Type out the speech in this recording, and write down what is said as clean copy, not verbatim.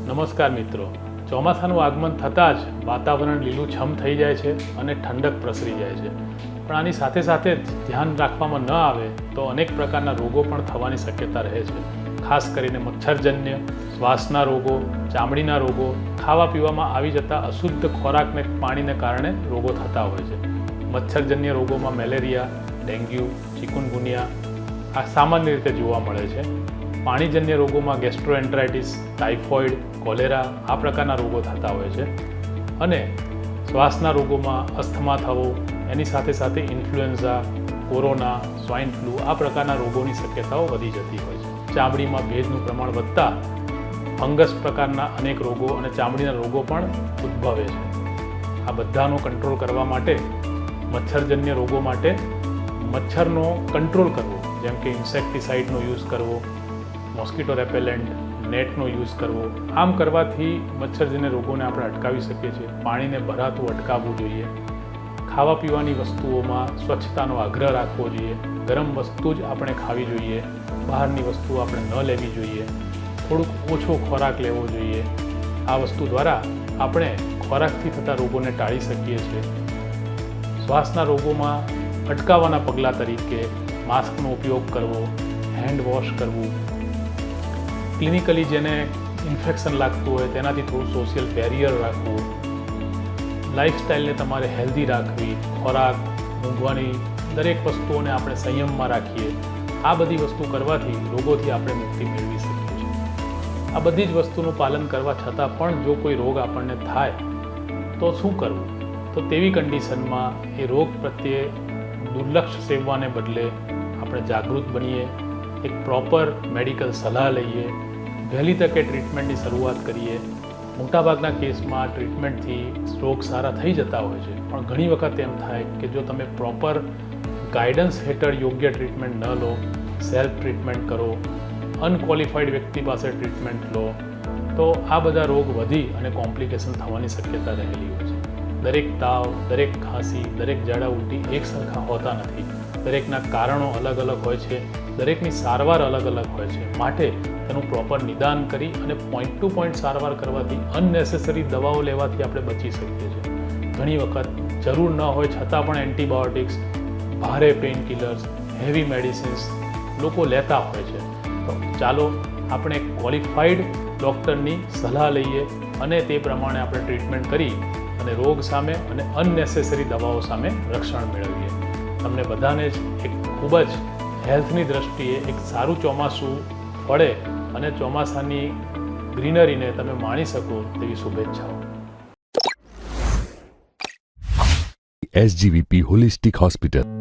નમસ્કાર મિત્રો, ચોમાસાનું આગમન થતાં જ વાતાવરણ લીલુંછમ થઈ જાય છે અને ઠંડક પ્રસરી જાય છે. પણ આની સાથે સાથે જ ધ્યાન રાખવામાં ન આવે તો અનેક પ્રકારના રોગો પણ થવાની શક્યતા રહે છે. ખાસ કરીને મચ્છરજન્ય, શ્વાસના રોગો, ચામડીના રોગો, ખાવા પીવામાં આવી જતા અશુદ્ધ ખોરાકને પાણીને કારણે રોગો થતા હોય છે. મચ્છરજન્ય રોગોમાં મેલેરિયા, ડેન્ગ્યુ, ચિકુનગુનિયા આ સામાન્ય રીતે જોવા મળે છે. પાણીજન્ય રોગોમાં ગેસ્ટ્રોએન્ટરાઇટિસ, ટાઇફોઇડ, કોલેરા આ પ્રકારના રોગો થતા હોય છે. અને શ્વાસના રોગોમાં અસ્થમા થવો, એની સાથે સાથે ઇન્ફ્લુએન્ઝા, કોરોના, સ્વાઇન ફ્લૂ આ પ્રકારના રોગોની શક્યતાઓ વધી જતી હોય છે. ચામડીમાં ભેજનું પ્રમાણ વધતા ફંગસ પ્રકારના અનેક રોગો અને ચામડીના રોગો પણ ઉદ્ભવે છે. આ બધાનો કંટ્રોલ કરવા માટે મચ્છરજન્ય રોગો માટે મચ્છરનો કંટ્રોલ કરવો, જેમ કે ઇન્સેક્ટિસાઇડનો યુઝ કરવો, મોસ્કિટો રેપેલેન્ટ, નેટનો યુઝ કરવો. આમ કરવાથી મચ્છરજન્ય રોગોને આપણે અટકાવી શકીએ છીએ. પાણીને ભરાતું અટકાવવું જોઈએ. ખાવા પીવાની વસ્તુઓમાં સ્વચ્છતાનો આગ્રહ રાખવો જોઈએ. ગરમ વસ્તુ જ આપણે ખાવી જોઈએ. બહારની વસ્તુઓ આપણે ન લેવી જોઈએ. થોડુંક ઓછો ખોરાક લેવો જોઈએ. આ વસ્તુ દ્વારા આપણે ખોરાકથી થતા રોગોને ટાળી શકીએ છીએ. શ્વાસના રોગોમાં અટકાવવાના પગલાં તરીકે માસ્કનો ઉપયોગ કરવો, હેન્ડ વોશ કરવું, ક્લિનિકલી જેને ઇન્ફેક્શન લાગતું હોય તેનાથી થોડું સોશિયલ બેરિયર રાખવું, લાઈફસ્ટાઈલને તમારે હેલ્ધી રાખવી, ખોરાક, ઊંઘવાની દરેક વસ્તુઓને આપણે સંયમમાં રાખીએ. આ બધી વસ્તુ કરવાથી રોગોથી આપણે મુક્તિ મેળવી શકીએ છીએ. આ બધી જ વસ્તુનું પાલન કરવા છતાં પણ જો કોઈ રોગ આપણને થાય તો શું કરવું? તો તેવી કન્ડિશનમાં એ રોગ પ્રત્યે દુર્લક્ષ સેવવાને બદલે આપણે જાગૃત બનીએ, એક પ્રોપર મેડિકલ સલાહ લઈએ, વહેલી તકે ટ્રીટમેન્ટની શરૂઆત કરીએ. મોટાભાગના કેસમાં ટ્રીટમેન્ટથી રોગ સારા થઈ જતા હોય છે, પણ ઘણી વખત એમ થાય કે જો તમે પ્રોપર ગાઈડન્સ હેઠળ યોગ્ય ટ્રીટમેન્ટ ન લો, સેલ્ફ ટ્રીટમેન્ટ કરો, અનક્વોલિફાઈડ વ્યક્તિ પાસે ટ્રીટમેન્ટ લો, તો આ બધા રોગ વધી અને કોમ્પ્લિકેશન થવાની શક્યતા રહેલી હોય છે. દરેક તાવ, દરેક ખાંસી, દરેક ઝાડા ઉલટી એક સરખા હોતા નથી. દરેકના કારણો અલગ અલગ હોય છે. દરેકની સારવાર અલગ અલગ હોય છે. માટે તેનું પ્રોપર નિદાન કરી અને પોઈન્ટ ટુ પોઈન્ટ સારવાર કરવાથી અનનેસેસરી દવાઓ લેવાથી આપણે બચી શકીએ છીએ. ઘણી વખત જરૂર ન હોય છતાં પણ એન્ટીબાયોટિક્સ, ભારે પેઇન કિલર્સ, હેવી મેડિસિન્સ લોકો લેતા હોય છે. તો ચાલો આપણે ક્વોલિફાઈડ ડૉક્ટરની સલાહ લઈએ અને તે પ્રમાણે આપણે ટ્રીટમેન્ટ કરી અને રોગ સામે અને અનનેસેસરી દવાઓ સામે રક્ષણ મેળવીએ. તમને બધાને જ એક ખૂબ જ હેલ્થની દ્રષ્ટિએ એક સારું ચોમાસું પડે અને ચોમાસાની ગ્રીનરીને તમે માણી શકો તેવી શુભેચ્છાઓ. SGVP holistic hospital